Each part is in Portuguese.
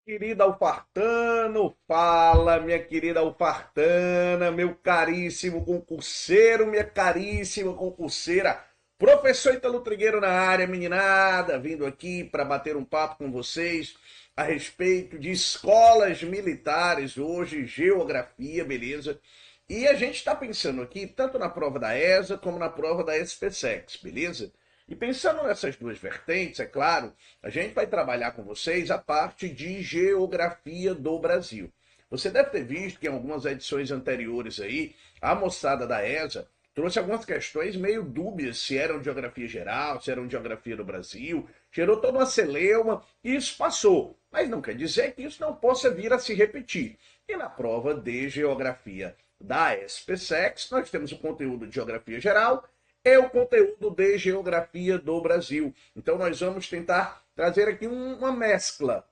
Querida Alfartano, fala, minha querida Alfartana, meu caríssimo concurseiro, minha caríssima concurseira, professor Ítalo Trigueiro na área, meninada, vindo aqui para bater um papo com vocês a respeito de escolas militares, hoje, geografia, beleza? E a gente está pensando aqui tanto na prova da ESA como na prova da SPSEX, beleza? E pensando nessas duas vertentes, é claro, a gente vai trabalhar com vocês a parte de geografia do Brasil. Você deve ter visto que em algumas edições anteriores aí, a moçada da ESA trouxe algumas questões meio dúbias, se eram de geografia geral, se eram de geografia do Brasil, gerou toda uma celeuma, e isso passou. Mas não quer dizer que isso não possa vir a se repetir. E na prova de geografia da SPSEX, nós temos o conteúdo de geografia geral e o conteúdo de geografia do Brasil. Então nós vamos tentar trazer aqui uma mescla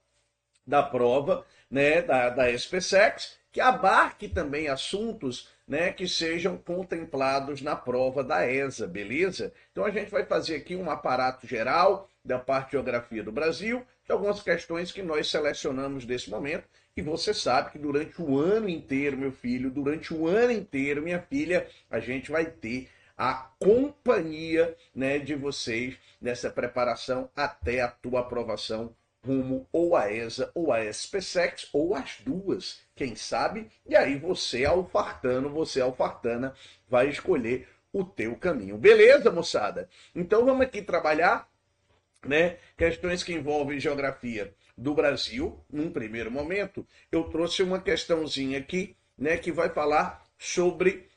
da prova, né, da SPSEX, que abarque também assuntos, né, que sejam contemplados na prova da ESA, beleza? Então a gente vai fazer aqui um aparato geral da parte de geografia do Brasil, de algumas questões que nós selecionamos nesse momento, e você sabe que durante o ano inteiro, meu filho, durante o ano inteiro, minha filha, a gente vai ter a companhia, né, de vocês nessa preparação até a tua aprovação rumo ou a ESA ou a SPSEX ou as duas, quem sabe? E aí você, alfartano, você, alfartana, vai escolher o teu caminho. Beleza, moçada? Então vamos aqui trabalhar, né, questões que envolvem geografia do Brasil. Num primeiro momento, eu trouxe uma questãozinha aqui, né, que vai falar sobre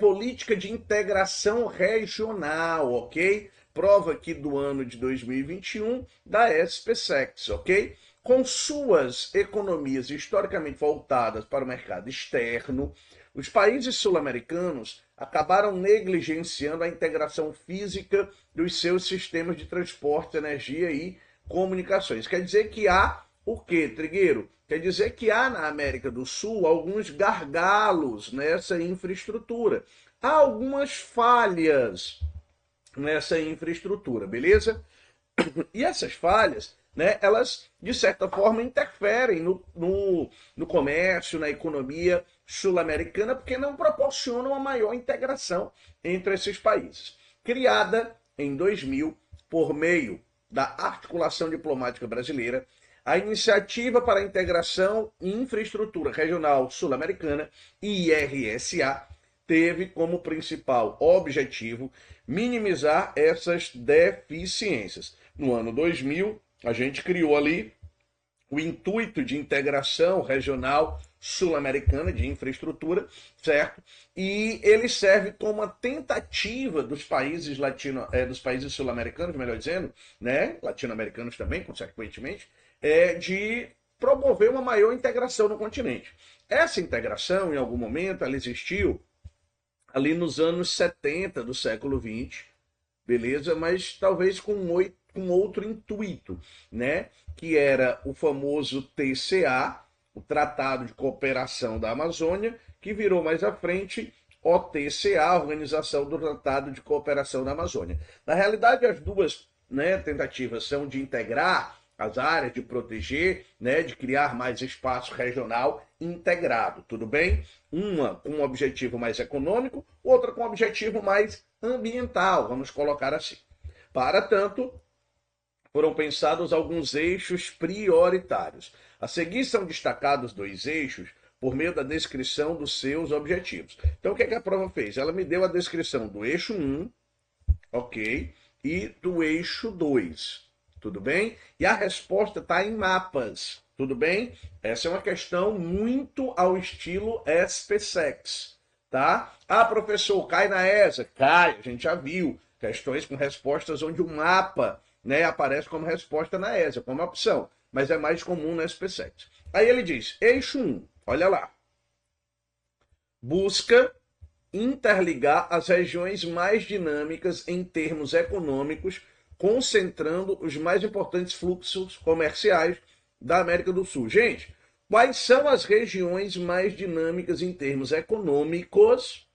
política de integração regional, ok? Prova aqui do ano de 2021 da SPSEX, ok? Com suas economias historicamente voltadas para o mercado externo, os países sul-americanos acabaram negligenciando a integração física dos seus sistemas de transporte, energia e comunicações. Quer dizer que há o quê, Trigueiro? Quer dizer que há na América do Sul alguns gargalos nessa infraestrutura. Há algumas falhas nessa infraestrutura, beleza? E essas falhas, né, elas, de certa forma, interferem no comércio, na economia sul-americana, porque não proporcionam uma maior integração entre esses países. Criada em 2000 por meio da Articulação Diplomática Brasileira, a Iniciativa para a Integração e Infraestrutura Regional Sul-Americana, IRSA, teve como principal objetivo minimizar essas deficiências. No ano 2000, a gente criou ali o intuito de integração regional sul-americana de infraestrutura, certo? E ele serve como uma tentativa dos países dos países sul-americanos, melhor dizendo, né, latino-americanos também, consequentemente, de promover uma maior integração no continente. Essa integração, em algum momento, ela existiu ali nos anos 70 do século XX, beleza? Mas talvez com outro intuito, né? Que era o famoso TCA, o Tratado de Cooperação da Amazônia, que virou mais à frente OTCA, a Organização do Tratado de Cooperação da Amazônia. Na realidade, as duas, né, tentativas são de integrar as áreas, de proteger, né, de criar mais espaço regional integrado, tudo bem? Uma com um objetivo mais econômico, outra com um objetivo mais ambiental, vamos colocar assim. Para tanto, foram pensados alguns eixos prioritários. A seguir são destacados dois eixos por meio da descrição dos seus objetivos. Então, o que a prova fez? Ela me deu a descrição do eixo 1, ok? E do eixo 2, tudo bem? E a resposta está em mapas, tudo bem? Essa é uma questão muito ao estilo SPSEX, tá? Ah, professor, cai na ESA? Cai, a gente já viu. Questões com respostas onde o mapa, né, aparece como resposta na ESA, como opção, mas é mais comum na SPSEX. Aí ele diz, eixo 1, olha lá, busca interligar as regiões mais dinâmicas em termos econômicos, concentrando os mais importantes fluxos comerciais da América do Sul. Gente, quais são as regiões mais dinâmicas em termos econômicos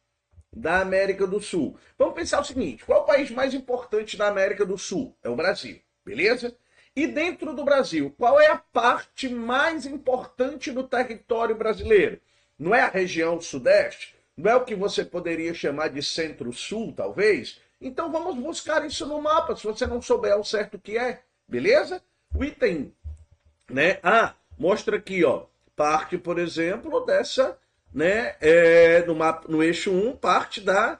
da América do Sul? Vamos pensar o seguinte, qual é o país mais importante da América do Sul? É o Brasil, beleza? E dentro do Brasil, qual é a parte mais importante do território brasileiro? Não é a região sudeste? Não é o que você poderia chamar de centro-sul, talvez? Então vamos buscar isso no mapa, se você não souber ao certo o que é, beleza? O item, né? Mostra aqui, ó, parte, por exemplo, dessa, né, no eixo 1, parte da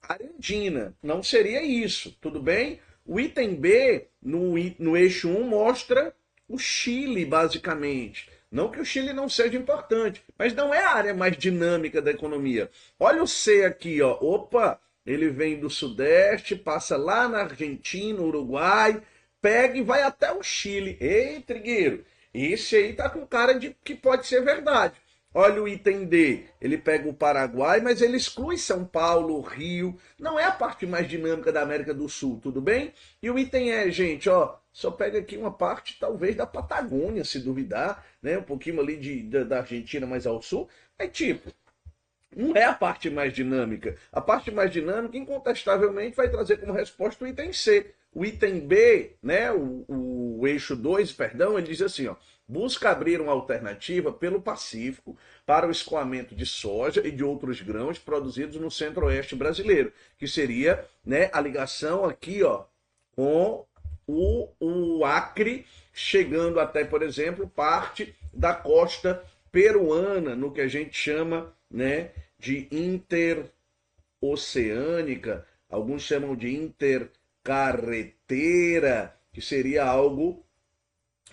área andina. Não seria isso, tudo bem? O item B, no eixo 1, mostra o Chile, basicamente. Não que o Chile não seja importante, mas não é a área mais dinâmica da economia. Olha o C aqui, ó. Opa, ele vem do Sudeste, passa lá na Argentina, Uruguai, pega e vai até o Chile. Ei, Trigueiro, esse aí tá com cara de que pode ser verdade. Olha o item D, ele pega o Paraguai, mas ele exclui São Paulo, Rio, não é a parte mais dinâmica da América do Sul, tudo bem? E o item E, gente, ó, só pega aqui uma parte talvez da Patagônia, se duvidar, né? Um pouquinho ali da Argentina mais ao sul, é tipo, não é a parte mais dinâmica. A parte mais dinâmica, incontestavelmente, vai trazer como resposta o item C. O item B, né, o eixo 2, perdão, ele diz assim, ó, busca abrir uma alternativa pelo Pacífico para o escoamento de soja e de outros grãos produzidos no centro-oeste brasileiro, que seria, né, a ligação aqui, ó, com o Acre, chegando até, por exemplo, parte da costa peruana, no que a gente chama, né, de interoceânica, alguns chamam de intercarreteira, que seria algo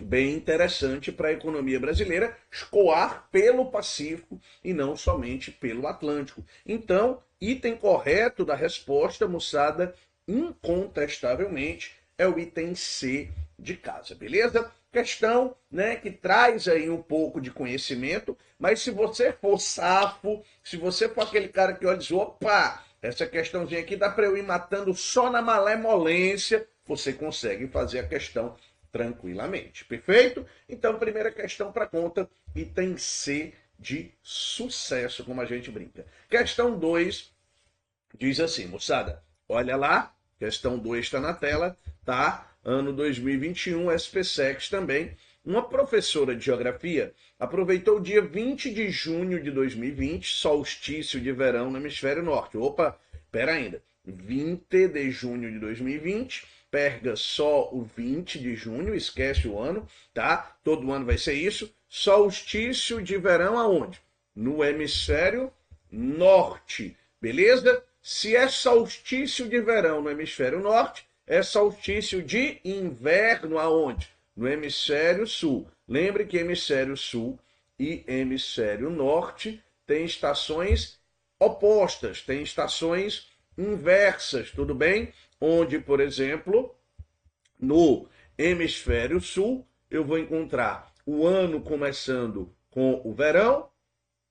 bem interessante para a economia brasileira, escoar pelo Pacífico e não somente pelo Atlântico. Então, item correto da resposta, moçada, incontestavelmente, é o item C de casa, beleza? Questão, né, que traz aí um pouco de conhecimento, mas se você for safo, se você for aquele cara que olha e diz, opa, essa questãozinha aqui dá para eu ir matando só na malemolência, você consegue fazer a questão tranquilamente, perfeito? Então, primeira questão para conta, item C de sucesso, como a gente brinca. Questão 2 diz assim, moçada, olha lá, questão 2 está na tela, tá? Ano 2021, SPSEX também. Uma professora de geografia aproveitou o dia 20 de junho de 2020, solstício de verão no hemisfério norte. Opa, pera ainda. 20 de junho de 2020, pega só o 20 de junho, esquece o ano, tá? Todo ano vai ser isso. Solstício de verão aonde? No hemisfério norte, beleza? Se é solstício de verão no hemisfério norte, é solstício de inverno aonde? No hemisfério sul. Lembre que hemisfério sul e hemisfério norte têm estações opostas, têm estações inversas, tudo bem? Onde, por exemplo, no hemisfério sul, eu vou encontrar o ano começando com o verão,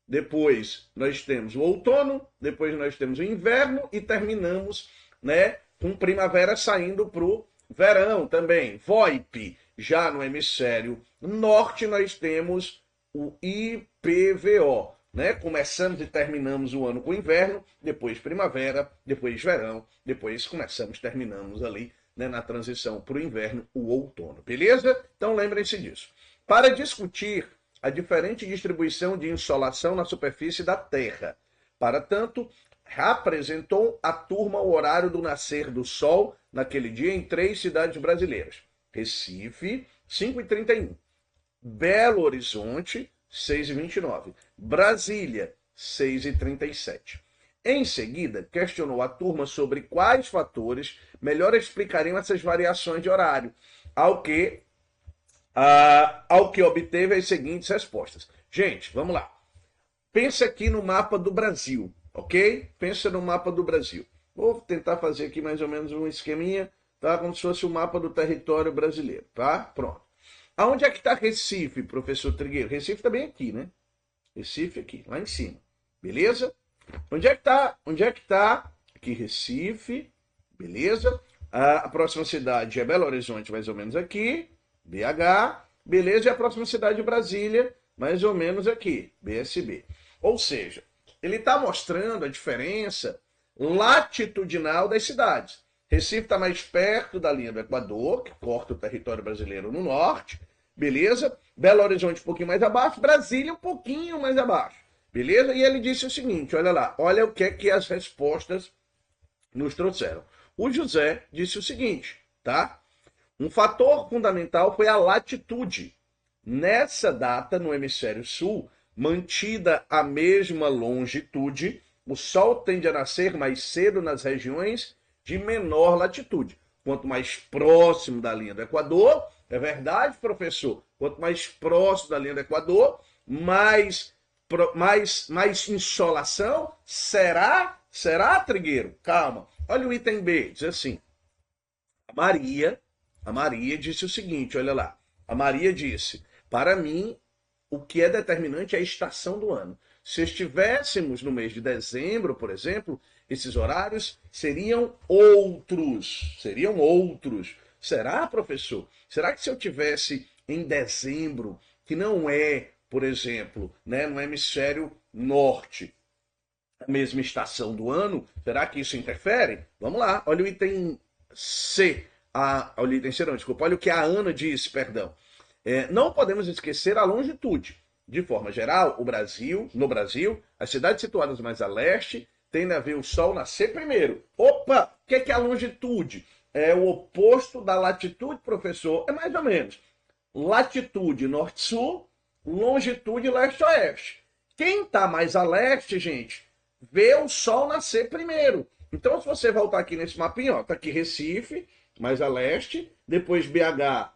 depois nós temos o outono, depois nós temos o inverno e terminamos, né, com primavera saindo para o verão também. VoIP. Já no hemisfério norte nós temos o IPVO, né? Começamos e terminamos o ano com inverno, depois primavera, depois verão, depois começamos, terminamos ali, né, na transição para o inverno, o outono, beleza? Então lembrem-se disso. Para discutir a diferente distribuição de insolação na superfície da Terra, para tanto, apresentou à turma o horário do nascer do Sol naquele dia em 3 cidades brasileiras. Recife, 5h31. Belo Horizonte, 6h29. Brasília, 6h37. Em seguida, questionou a turma sobre quais fatores melhor explicariam essas variações de horário, ao que obteve as seguintes respostas. Gente, vamos lá. Pensa aqui no mapa do Brasil, ok? Pensa no mapa do Brasil. Vou tentar fazer aqui mais ou menos um esqueminha, tá? Como se fosse o mapa do território brasileiro, tá? Pronto. Aonde é que está Recife, professor Trigueiro? Recife está bem aqui, né? Recife aqui, lá em cima. Beleza? Onde é que está? Onde é que está? Aqui Recife, beleza? A próxima cidade é Belo Horizonte, mais ou menos aqui. BH, beleza? E a próxima cidade de Brasília, mais ou menos aqui, BSB. Ou seja, ele está mostrando a diferença latitudinal das cidades. Recife está mais perto da linha do Equador, que corta o território brasileiro no norte, beleza? Belo Horizonte um pouquinho mais abaixo, Brasília um pouquinho mais abaixo, beleza? E ele disse o seguinte, olha lá, olha o que é que as respostas nos trouxeram. O José disse o seguinte, tá? Um fator fundamental foi a latitude. Nessa data, no hemisfério sul, mantida a mesma longitude, o Sol tende a nascer mais cedo nas regiões de menor latitude. Quanto mais próximo da linha do Equador, é verdade, professor? Quanto mais próximo da linha do Equador, mais insolação será? Será, Trigueiro? Calma. Olha o item B, diz assim. A Maria disse o seguinte, olha lá. A Maria disse, para mim, o que é determinante é a estação do ano. Se estivéssemos no mês de dezembro, por exemplo, esses horários seriam outros. Seriam outros. Será, professor? Será que se eu tivesse em dezembro, que não é, por exemplo, né, no hemisfério norte, a mesma estação do ano, será que isso interfere? Vamos lá, olha o item C. Olha o item C, não, desculpa. Olha o que a Ana disse, perdão. Não podemos esquecer a longitude. De forma geral, no Brasil, as cidades situadas mais a leste tendem a ver o Sol nascer primeiro. Opa! O que é a longitude? É o oposto da latitude, professor? É mais ou menos. Latitude norte-sul, longitude leste-oeste. Quem está mais a leste, gente, vê o Sol nascer primeiro. Então, se você voltar aqui nesse mapinha, ó, tá aqui Recife, mais a leste, depois BH,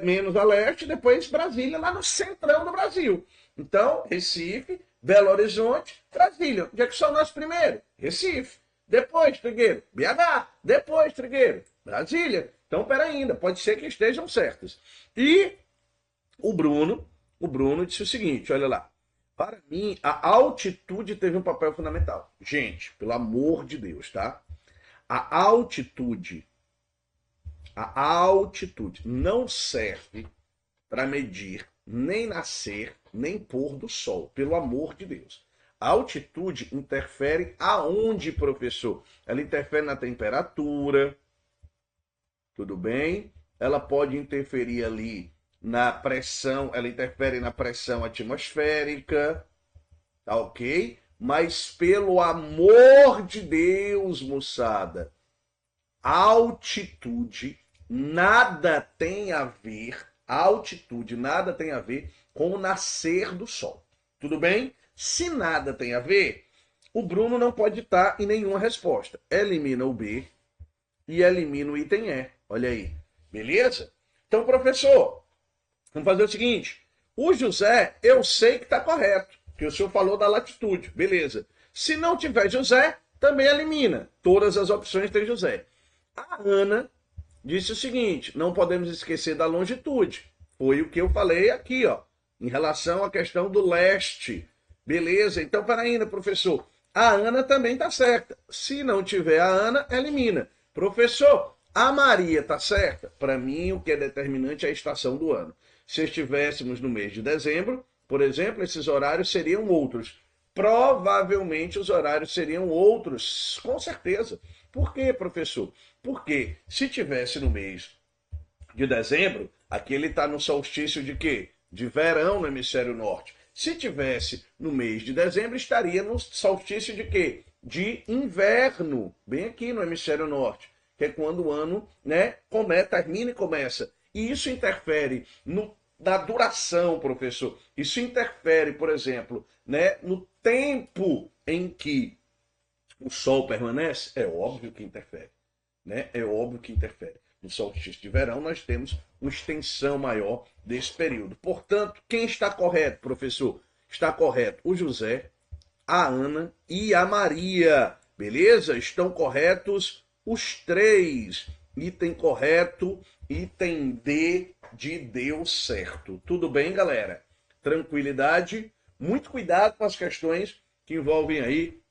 menos a leste, depois Brasília, lá no centrão do Brasil. Então, Recife, Belo Horizonte, Brasília. Onde é que o Sol nasce primeiro? Recife. Depois, Trigueiro, BH. Depois, Trigueiro, Brasília. Então, peraí ainda, pode ser que estejam certas. E o Bruno disse o seguinte, olha lá. Para mim, a altitude teve um papel fundamental. Gente, pelo amor de Deus, tá? A altitude não serve para medir nem nascer, nem pôr do sol, pelo amor de Deus. A altitude interfere aonde, professor? Ela interfere na temperatura, tudo bem? Ela pode interferir ali na pressão, ela interfere na pressão atmosférica, tá ok? Mas pelo amor de Deus, moçada, altitude nada tem a ver com o nascer do sol. Tudo bem? Se nada tem a ver, o Bruno não pode estar em nenhuma resposta. Elimina o B e elimina o item E. Olha aí. Beleza? Então, professor, vamos fazer o seguinte. O José, eu sei que está correto, que o senhor falou da latitude. Beleza. Se não tiver José, também elimina. Todas as opções tem José. A Ana disse o seguinte, não podemos esquecer da longitude. Foi o que eu falei aqui, ó, em relação à questão do leste. Beleza? Então, para ainda, professor, a Ana também está certa. Se não tiver a Ana, elimina. Professor, a Maria está certa? Para mim, o que é determinante é a estação do ano. Se estivéssemos no mês de dezembro, por exemplo, esses horários seriam outros. Provavelmente os horários seriam outros, com certeza. Por quê, professor? Porque se tivesse no mês de dezembro, aqui ele está no solstício de quê? De verão no hemisfério norte. Se tivesse no mês de dezembro, estaria no solstício de quê? De inverno, bem aqui no hemisfério norte, que é quando o ano, né, termina e começa. E isso interfere na duração, professor. Isso interfere, por exemplo, né, no tempo em que o Sol permanece. É óbvio que interfere. Né? É óbvio que interfere. No solstício de verão, nós temos uma extensão maior desse período. Portanto, quem está correto, professor? Está correto o José, a Ana e a Maria. Beleza? Estão corretos os três. Item correto, item D de deu certo. Tudo bem, galera? Tranquilidade. Muito cuidado com as questões que envolvem aí,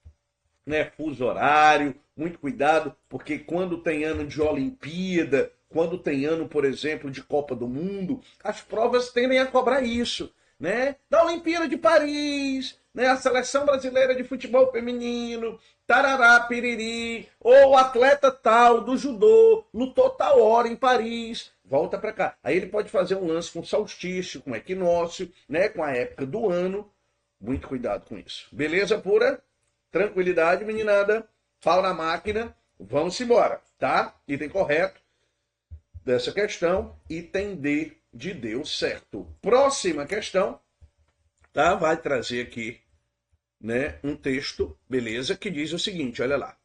né, fuso horário, muito cuidado, porque quando tem ano de Olimpíada, quando tem ano, por exemplo, de Copa do Mundo, as provas tendem a cobrar isso, né? Da Olimpíada de Paris, né? A seleção brasileira de futebol feminino, tarará, piriri, ou o atleta tal do judô, lutou tal hora em Paris, volta para cá. Aí ele pode fazer um lance com solstício, com equinócio, né? Com a época do ano. Muito cuidado com isso. Beleza pura? Tranquilidade, meninada. Pau na máquina. Vamos embora, tá? Item correto dessa questão, item D de Deus, certo. Próxima questão, tá? Vai trazer aqui, né, um texto, beleza, que diz o seguinte, olha lá.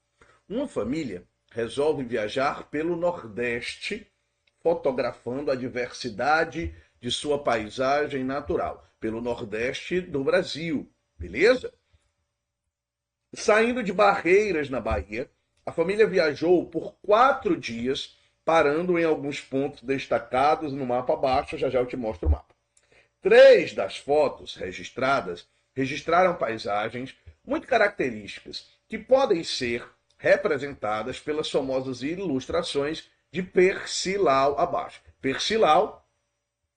Uma família resolve viajar pelo Nordeste, fotografando a diversidade de sua paisagem natural, pelo Nordeste do Brasil, beleza? Saindo de Barreiras, na Bahia, a família viajou por 4 dias, parando em alguns pontos destacados no mapa abaixo, já já eu te mostro o mapa. 3 das fotos registradas registraram paisagens muito características que podem ser representadas pelas famosas ilustrações de Percival abaixo. Percival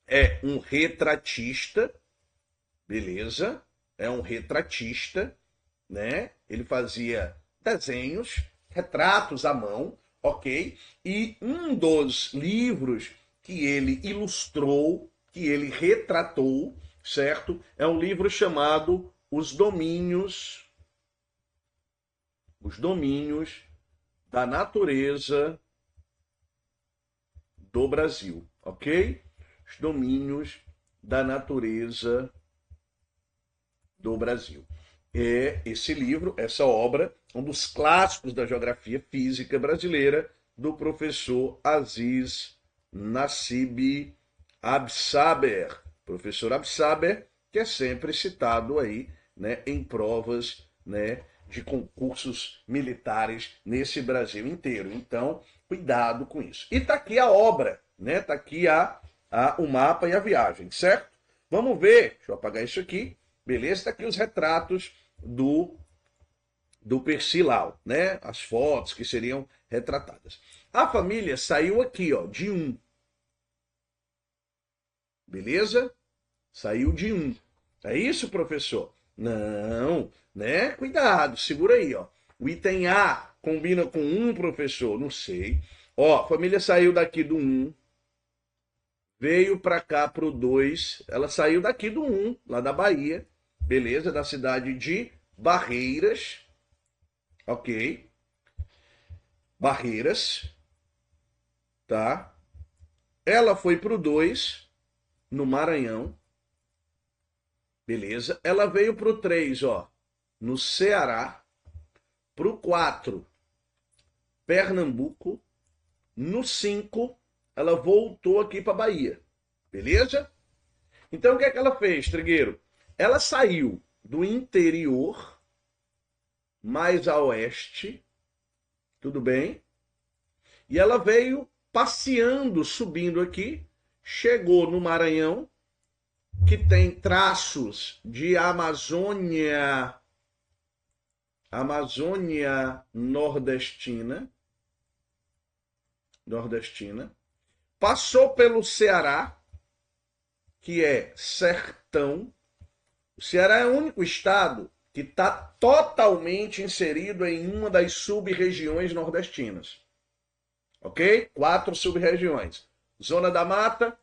é um retratista, beleza? É um retratista, né? Ele fazia desenhos, retratos à mão, ok? E um dos livros que ele ilustrou, que ele retratou, certo? É um livro chamado Os Domínios da Natureza do Brasil, ok? Os Domínios da Natureza do Brasil. É esse livro, essa obra, um dos clássicos da geografia física brasileira, do professor Aziz Nassib Absaber. Professor Absaber, que é sempre citado aí, né, em provas, né, de concursos militares nesse Brasil inteiro. Então, cuidado com isso. E tá aqui a obra, né? Tá aqui o mapa e a viagem, certo? Vamos ver, deixa eu apagar isso aqui. Beleza? Tá aqui os retratos do Percival, né? As fotos que seriam retratadas. A família saiu aqui, ó, de 1. Beleza? Saiu de 1. É isso, professor? Não, né? Cuidado, segura aí, ó. O item A combina com 1, professor? Não sei. Ó, a família saiu daqui do 1, veio para cá pro 2, ela saiu daqui do 1, lá da Bahia, beleza? Da cidade de Barreiras, ok? Barreiras, tá? Ela foi pro 2, no Maranhão, beleza? Ela veio pro 3, ó, no Ceará, pro 4, Pernambuco, no 5, ela voltou aqui para Bahia, beleza? Então o que é que ela fez, Trigueiro? Ela saiu do interior mais a oeste, tudo bem? E ela veio passeando, subindo aqui, chegou no Maranhão, que tem traços de Amazônia nordestina, passou pelo Ceará, que é sertão. O Ceará é o único estado que está totalmente inserido em uma das sub-regiões nordestinas. Ok? 4 sub-regiões. Zona da Mata,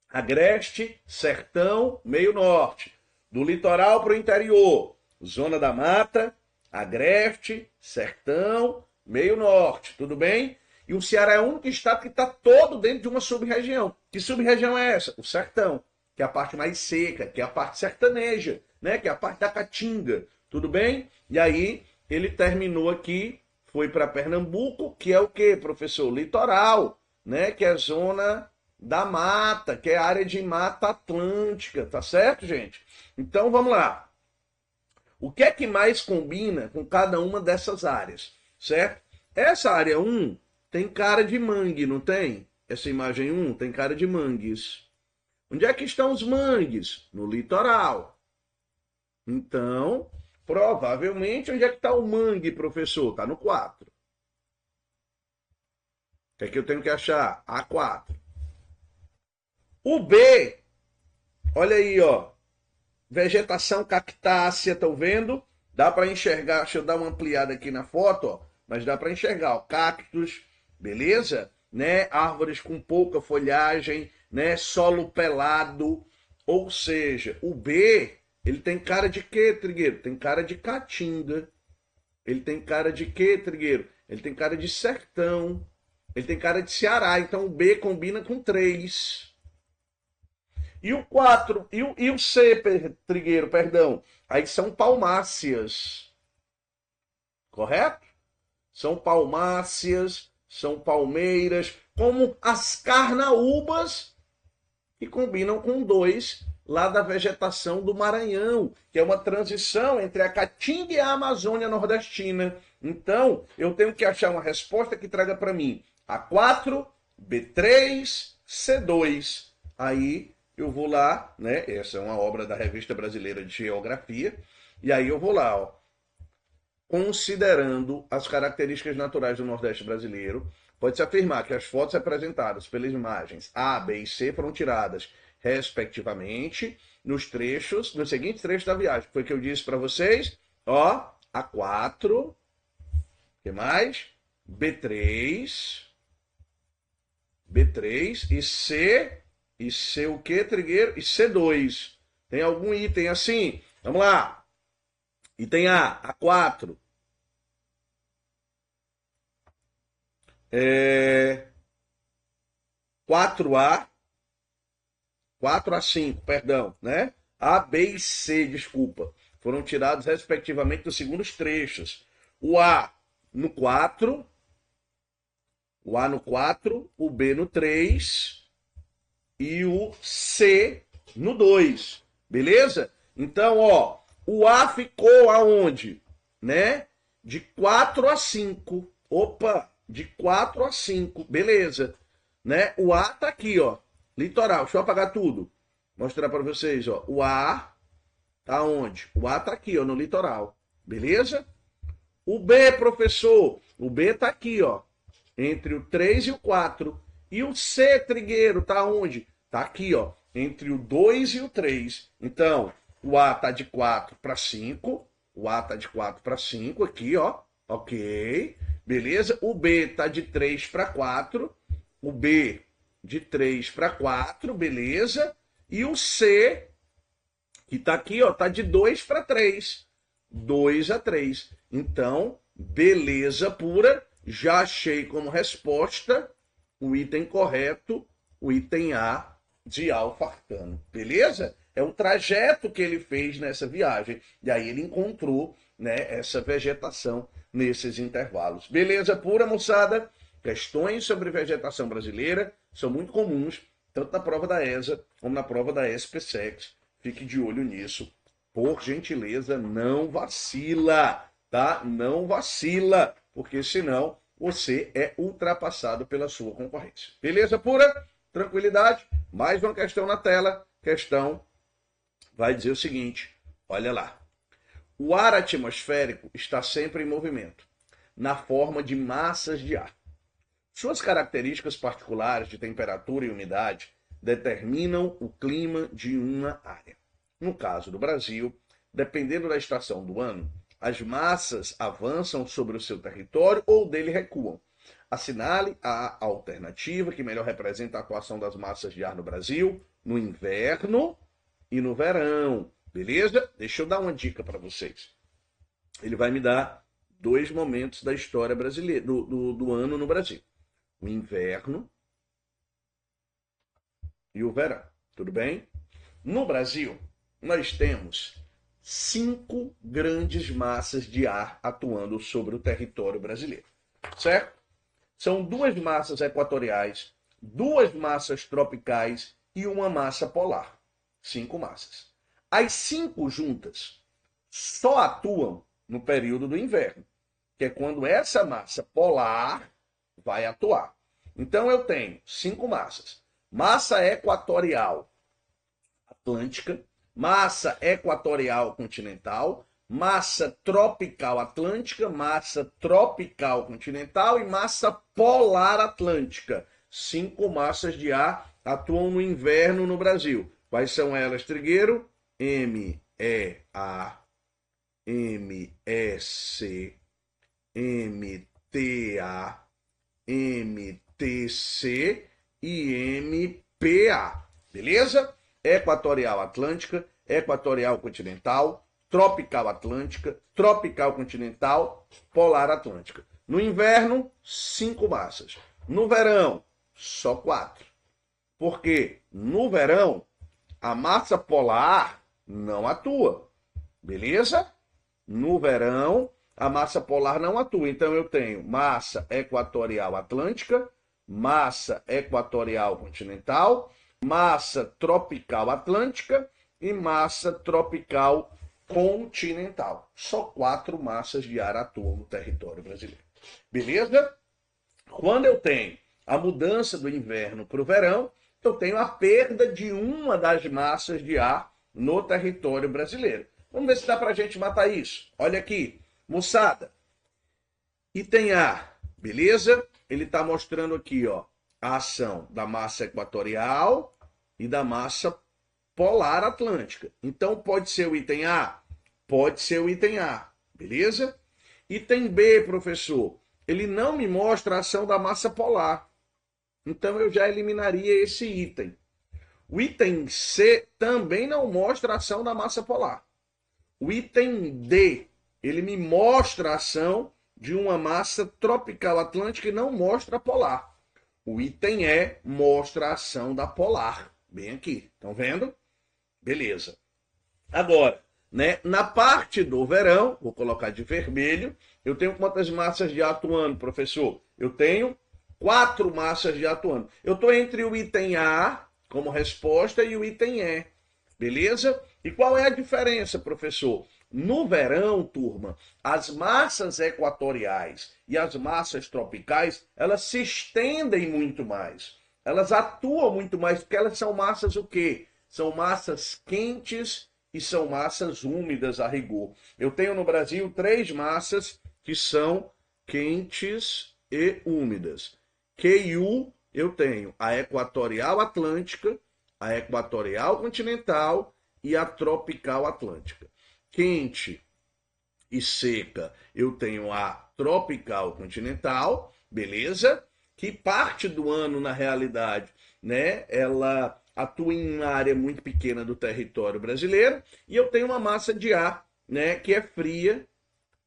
Agreste, Sertão, Meio Norte. Do litoral para o interior. Zona da Mata, Agreste, Sertão, Meio Norte. Tudo bem? E o Ceará é o único estado que está todo dentro de uma sub-região. Que sub-região é essa? O Sertão, que é a parte mais seca, que é a parte sertaneja, né? Que é a parte da caatinga. Tudo bem? E aí ele terminou aqui, foi para Pernambuco, que é o quê, professor? Litoral, né? Que é a zona da mata, que é a área de mata atlântica, tá certo, gente? Então vamos lá. O que é que mais combina com cada uma dessas áreas, certo? Essa área 1 tem cara de mangue, não tem? Essa imagem 1 tem cara de mangues. Onde é que estão os mangues? No litoral. Então, provavelmente, onde é que está o mangue, professor? Está no 4. O que é que eu tenho que achar? A4. O B, olha aí, ó. vegetação cactácea, estão vendo? Dá para enxergar, deixa eu dar uma ampliada aqui na foto, ó, mas dá para enxergar, ó, cactos, beleza? Né? Árvores com pouca folhagem, né? Solo pelado, ou seja, o B, ele tem cara de quê, Trigueiro? Tem cara de caatinga. Ele tem cara de quê, Trigueiro? Ele tem cara de sertão. Ele tem cara de Ceará. Então o B combina com 3. E o 4, e o C, Trigueiro, perdão. Aí são palmáceas. Correto? São palmáceas, são palmeiras, como as carnaúbas, que combinam com 2 lá da vegetação do Maranhão, que é uma transição entre a Caatinga e a Amazônia nordestina. Então, eu tenho que achar uma resposta que traga para mim A4, B3, C2. Aí eu vou lá, né? Essa é uma obra da Revista Brasileira de Geografia. E aí eu vou lá, ó, considerando as características naturais do Nordeste brasileiro, pode-se afirmar que as fotos representadas pelas imagens A, B e C foram tiradas, respectivamente, nos seguintes trechos da viagem. Foi o que eu disse para vocês, ó, A4, que mais? B3 e C o que, Trigueiro? E C2. Tem algum item assim? Vamos lá. Item A, A4. 4A, 4A5, perdão, né? A, B e C, desculpa, foram tirados respectivamente dos segundos trechos. O A no 4, o B no 3 e o C no 2, beleza? Então, ó, o A ficou aonde? Né? De 4 a 5. Opa, de 4 a 5, beleza. Né? O A tá aqui, ó, litoral. Deixa eu apagar tudo. Mostrar para vocês, ó. O A tá onde? O A tá aqui, ó, no litoral. Beleza? O B, professor, o B tá aqui, ó, entre o 3 e o 4. E o C, Trigueiro, tá onde? Tá aqui, ó, entre o 2 e o 3. Então, o A tá de 4 para 5. O A tá de 4 para 5 aqui, ó. Ok. Beleza? O B tá de 3 para 4. O B de 3 para 4, beleza? E o C, que tá aqui, ó, tá de 2 para 3. 2 a 3. Então, beleza pura. Já achei como resposta o item correto, o item A de Alfartano. Beleza? É um trajeto que ele fez nessa viagem. E aí ele encontrou, né, essa vegetação nesses intervalos. Beleza pura, moçada? Questões sobre vegetação brasileira são muito comuns, tanto na prova da ESA como na prova da SPSEC. Fique de olho nisso. Por gentileza, não vacila, tá? Não vacila, porque senão você é ultrapassado pela sua concorrência. Beleza pura? Tranquilidade? Mais uma questão na tela. Questão vai dizer o seguinte, olha lá. O ar atmosférico está sempre em movimento, na forma de massas de ar. Suas características particulares de temperatura e umidade determinam o clima de uma área. No caso do Brasil, dependendo da estação do ano, as massas avançam sobre o seu território ou dele recuam. Assinale a alternativa que melhor representa a atuação das massas de ar no Brasil no inverno e no verão. Beleza? Deixa eu dar uma dica para vocês. Ele vai me dar 2 momentos da história brasileira, do ano no Brasil. O inverno e o verão. Tudo bem? No Brasil, nós temos 5 grandes massas de ar atuando sobre o território brasileiro. Certo? São 2 massas equatoriais, 2 massas tropicais e uma massa polar. 5 massas. As 5 juntas só atuam no período do inverno, que é quando essa massa polar vai atuar. Então eu tenho 5 massas. Massa equatorial atlântica, massa equatorial continental, massa tropical atlântica, massa tropical continental e massa polar atlântica. 5 massas de ar atuam no inverno no Brasil. Quais são elas, Trigueiro? MEA, MEC, MTA, MTC e MPA. Beleza? Equatorial Atlântica, Equatorial Continental, Tropical Atlântica, Tropical Continental, Polar Atlântica. No inverno, 5 massas. No verão, só 4. Porque no verão, a massa polar não atua. Beleza? No verão, a massa polar não atua. Então eu tenho massa equatorial atlântica, massa equatorial continental, massa tropical atlântica e massa tropical continental. Só 4 massas de ar atuam no território brasileiro. Beleza? Quando eu tenho a mudança do inverno para o verão, eu tenho a perda de uma das massas de ar no território brasileiro. Vamos ver se dá para a gente matar isso. Olha aqui, moçada. Item A, beleza? Ele está mostrando aqui, ó, a ação da massa equatorial e da massa polar atlântica. Então, pode ser o item A? Pode ser o item A, beleza? Item B, professor, ele não me mostra a ação da massa polar. Então, eu já eliminaria esse item. O item C também não mostra a ação da massa polar. O item D, ele me mostra a ação de uma massa tropical atlântica e não mostra a polar. O item E mostra a ação da polar. Bem aqui, estão vendo? Beleza. Agora, né, na parte do verão, vou colocar de vermelho, eu tenho quantas massas de ar atuando, professor? Eu tenho 4 massas de ar atuando. Eu estou entre o item A como resposta e o item E. Beleza? E qual é a diferença, professor? No verão, turma, as massas equatoriais e as massas tropicais, elas se estendem muito mais. Elas atuam muito mais, porque elas são massas o quê? São massas quentes e são massas úmidas a rigor. Eu tenho no Brasil 3 massas que são quentes e úmidas. QU, eu tenho a equatorial atlântica, a equatorial continental e a tropical atlântica. Quente e seca, eu tenho a tropical continental, beleza? Que parte do ano, na realidade, né, ela atua em uma área muito pequena do território brasileiro, e eu tenho uma massa de ar, né, que é fria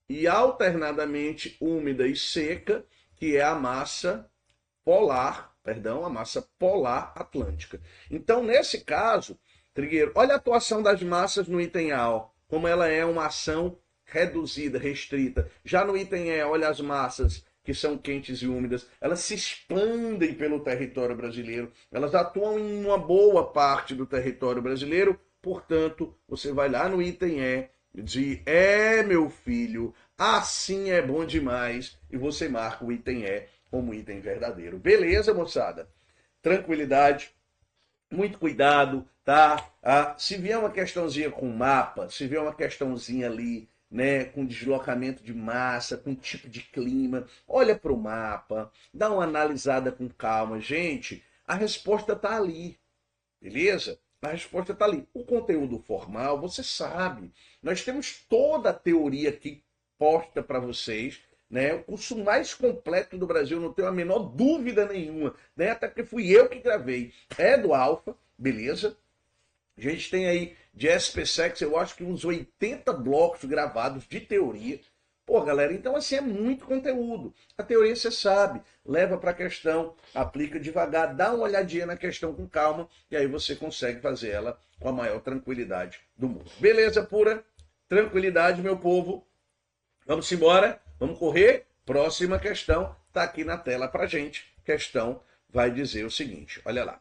e alternadamente úmida e seca, que é a massa polar, perdão, a massa polar atlântica. Então, nesse caso, Trigueiro, olha a atuação das massas no item A, ó, como ela é uma ação reduzida, restrita. Já no item E, olha as massas que são quentes e úmidas, elas se expandem pelo território brasileiro, elas atuam em uma boa parte do território brasileiro, portanto, você vai lá no item E, de meu filho, assim é bom demais, e você marca o item E como item verdadeiro. Beleza, moçada? Tranquilidade, muito cuidado, tá? Se vier uma questãozinha com mapa, se vier uma questãozinha ali, né, com deslocamento de massa, com tipo de clima, olha para o mapa, dá uma analisada com calma. Gente, a resposta está ali, beleza? A resposta está ali. O conteúdo formal, você sabe. Nós temos toda a teoria aqui posta para vocês, né? O curso mais completo do Brasil, não tenho a menor dúvida nenhuma, né? Até porque fui eu que gravei. É do Alfa, beleza? A gente tem aí de SPSEX, eu acho que uns 80 blocos gravados de teoria. Pô, galera, então assim é muito conteúdo. A teoria você sabe, leva para a questão, aplica devagar, dá uma olhadinha na questão com calma e aí você consegue fazer ela com a maior tranquilidade do mundo. Beleza pura? Tranquilidade, meu povo. Vamos embora? Vamos correr? Próxima questão está aqui na tela para gente. Questão vai dizer o seguinte, olha lá.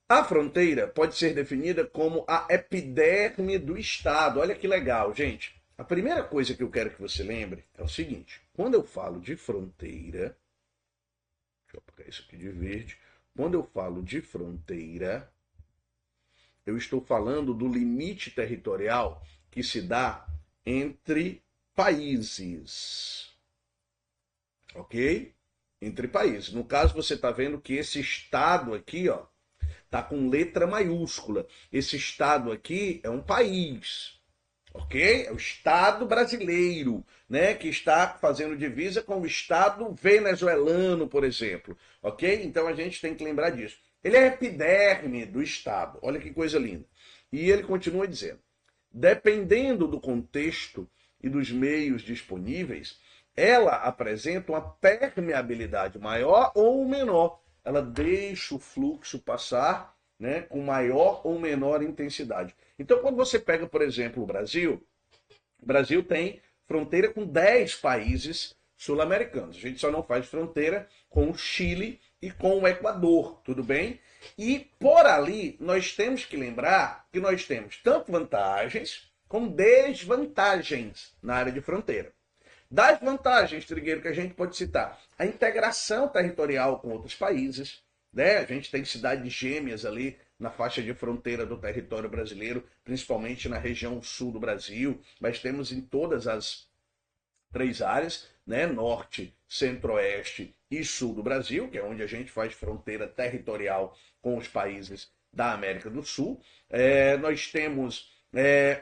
A fronteira pode ser definida como a epiderme do Estado. Olha que legal, gente. A primeira coisa que eu quero que você lembre é o seguinte. Quando eu falo de fronteira, deixa eu apagar isso aqui de verde. Quando eu falo de fronteira, eu estou falando do limite territorial que se dá entre países. Ok? Entre países. No caso, você está vendo que esse estado aqui, ó, tá com letra maiúscula. Esse estado aqui é um país, ok? É o Estado brasileiro, né? Que está fazendo divisa com o Estado venezuelano, por exemplo, ok? Então a gente tem que lembrar disso. Ele é a epiderme do Estado. Olha que coisa linda. E ele continua dizendo: dependendo do contexto e dos meios disponíveis, ela apresenta uma permeabilidade maior ou menor. Ela deixa o fluxo passar, né, com maior ou menor intensidade. Então, quando você pega, por exemplo, o Brasil tem fronteira com 10 países sul-americanos. A gente só não faz fronteira com o Chile e com o Equador, tudo bem? E por ali nós temos que lembrar que nós temos tanto vantagens como desvantagens na área de fronteira. Das vantagens, Trigueiro, que a gente pode citar: a integração territorial com outros países, né? A gente tem cidades gêmeas ali na faixa de fronteira do território brasileiro, principalmente na região sul do Brasil, mas temos em todas as três áreas, né? Norte, centro-oeste e sul do Brasil, que é onde a gente faz fronteira territorial com os países da América do Sul. Nós temos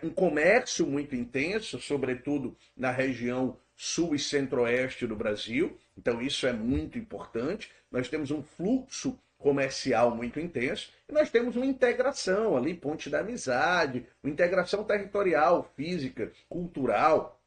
um comércio muito intenso, sobretudo na região sul e centro-oeste do Brasil, então isso é muito importante. Nós temos um fluxo comercial muito intenso e nós temos uma integração ali, ponte da amizade, uma integração territorial, física, cultural.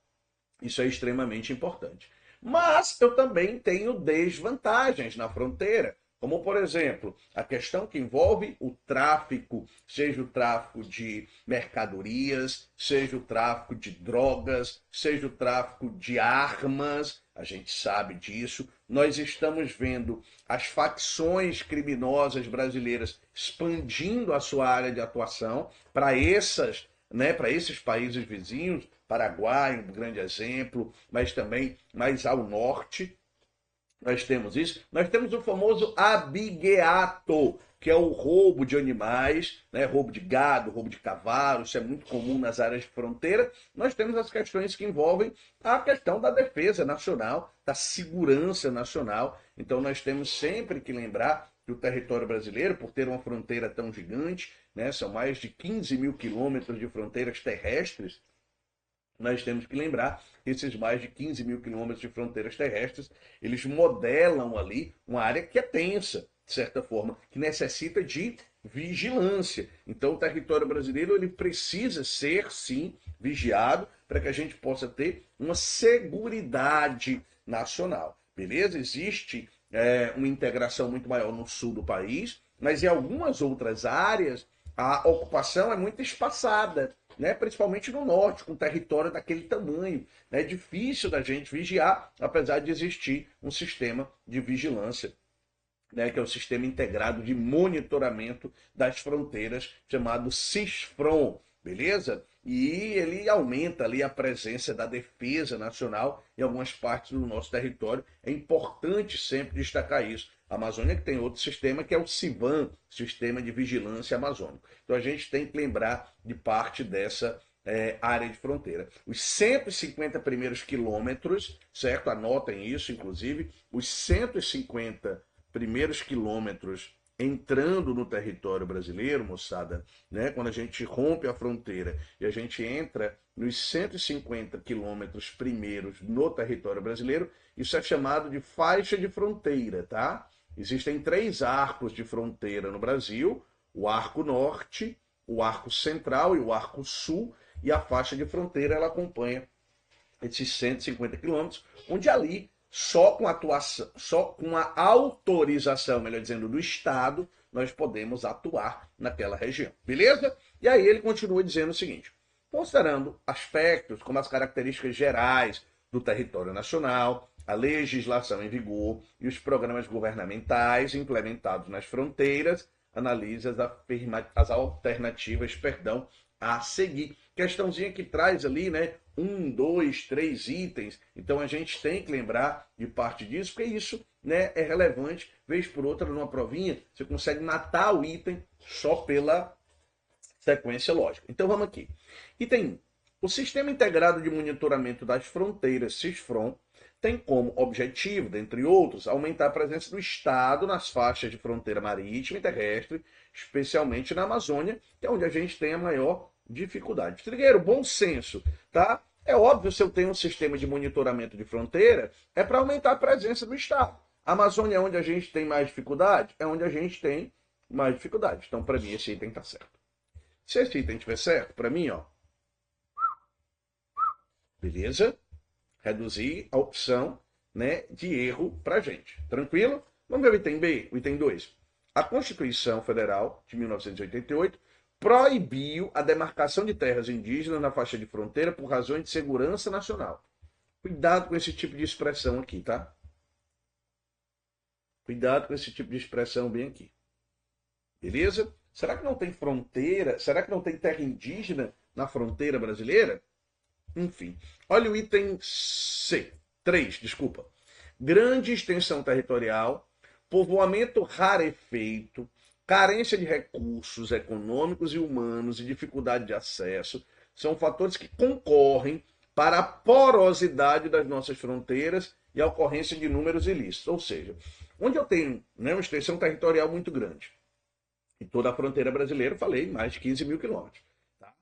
Isso é extremamente importante. Mas eu também tenho desvantagens na fronteira, como, por exemplo, a questão que envolve o tráfico, seja o tráfico de mercadorias, seja o tráfico de drogas, seja o tráfico de armas. A gente sabe disso. Nós estamos vendo as facções criminosas brasileiras expandindo a sua área de atuação para essas, né, para esses países vizinhos. Paraguai, um grande exemplo, mas também mais ao norte. Nós temos isso. Nós temos o famoso abigeato, que é o roubo de animais, né? Roubo de gado, roubo de cavalo, isso é muito comum nas áreas de fronteira. Nós temos as questões que envolvem a questão da defesa nacional, da segurança nacional. Então nós temos sempre que lembrar que o território brasileiro, por ter uma fronteira tão gigante, né? São mais de 15 mil quilômetros de fronteiras terrestres. Nós temos que lembrar que esses mais de 15 mil quilômetros de fronteiras terrestres, eles modelam ali uma área que é tensa, de certa forma, que necessita de vigilância. Então o território brasileiro ele precisa ser, sim, vigiado para que a gente possa ter uma seguridade nacional. Beleza? Existe uma integração muito maior no sul do país, mas em algumas outras áreas a ocupação é muito espaçada, né? Principalmente no norte, com território daquele tamanho. É difícil da gente vigiar, apesar de existir um sistema de vigilância, né? Que é o Sistema Integrado de Monitoramento das Fronteiras, chamado SISFRON, beleza? E ele aumenta ali a presença da defesa nacional em algumas partes do nosso território. É importante sempre destacar isso. A Amazônia que tem outro sistema que é o CIVAM, Sistema de Vigilância Amazônico. Então a gente tem que lembrar de parte dessa área de fronteira. Os 150 primeiros quilômetros, certo? Anotem isso, inclusive, os 150 primeiros quilômetros entrando no território brasileiro, moçada, né? Quando a gente rompe a fronteira e a gente entra nos 150 quilômetros primeiros no território brasileiro, isso é chamado de faixa de fronteira, tá? Existem 3 arcos de fronteira no Brasil: o arco norte, o arco central e o arco sul, e a faixa de fronteira ela acompanha esses 150 quilômetros, onde ali só com atuação, só com a autorização, melhor dizendo, do Estado, nós podemos atuar naquela região. Beleza? E aí ele continua dizendo o seguinte: considerando aspectos como as características gerais do território nacional, a legislação em vigor e os programas governamentais implementados nas fronteiras, analisa as alternativas, a seguir. Questãozinha que traz ali, né? 1, 2, 3 itens. Então a gente tem que lembrar de parte disso, porque isso, né, é relevante. Vez por outra, numa provinha, você consegue matar o item só pela sequência lógica. Então vamos aqui. Item 1. O Sistema Integrado de Monitoramento das Fronteiras, SISFRON, tem como objetivo, dentre outros, aumentar a presença do Estado nas faixas de fronteira marítima e terrestre, especialmente na Amazônia, que é onde a gente tem a maior dificuldade. Trigueiro, bom senso, tá? É óbvio, se eu tenho um sistema de monitoramento de fronteira, é para aumentar a presença do Estado. A Amazônia é onde a gente tem mais dificuldade? É onde a gente tem mais dificuldade. Então, para mim, esse item está certo. Se esse item estiver certo, para mim, ó, beleza? Reduzir a opção, né, de erro para a gente. Tranquilo? Vamos ver o item B, o item 2. A Constituição Federal de 1988 proibiu a demarcação de terras indígenas na faixa de fronteira por razões de segurança nacional. Cuidado com esse tipo de expressão aqui, tá? Cuidado com esse tipo de expressão bem aqui. Beleza? Será que não tem fronteira? Será que não tem terra indígena na fronteira brasileira? Enfim. Olha o item C. 3, desculpa. Grande extensão territorial, povoamento rarefeito, carência de recursos econômicos e humanos e dificuldade de acesso são fatores que concorrem para a porosidade das nossas fronteiras e a ocorrência de números ilícitos. Ou seja, onde eu tenho, né, uma extensão territorial muito grande, e toda a fronteira brasileira, falei, mais de 15 mil quilômetros. Tá?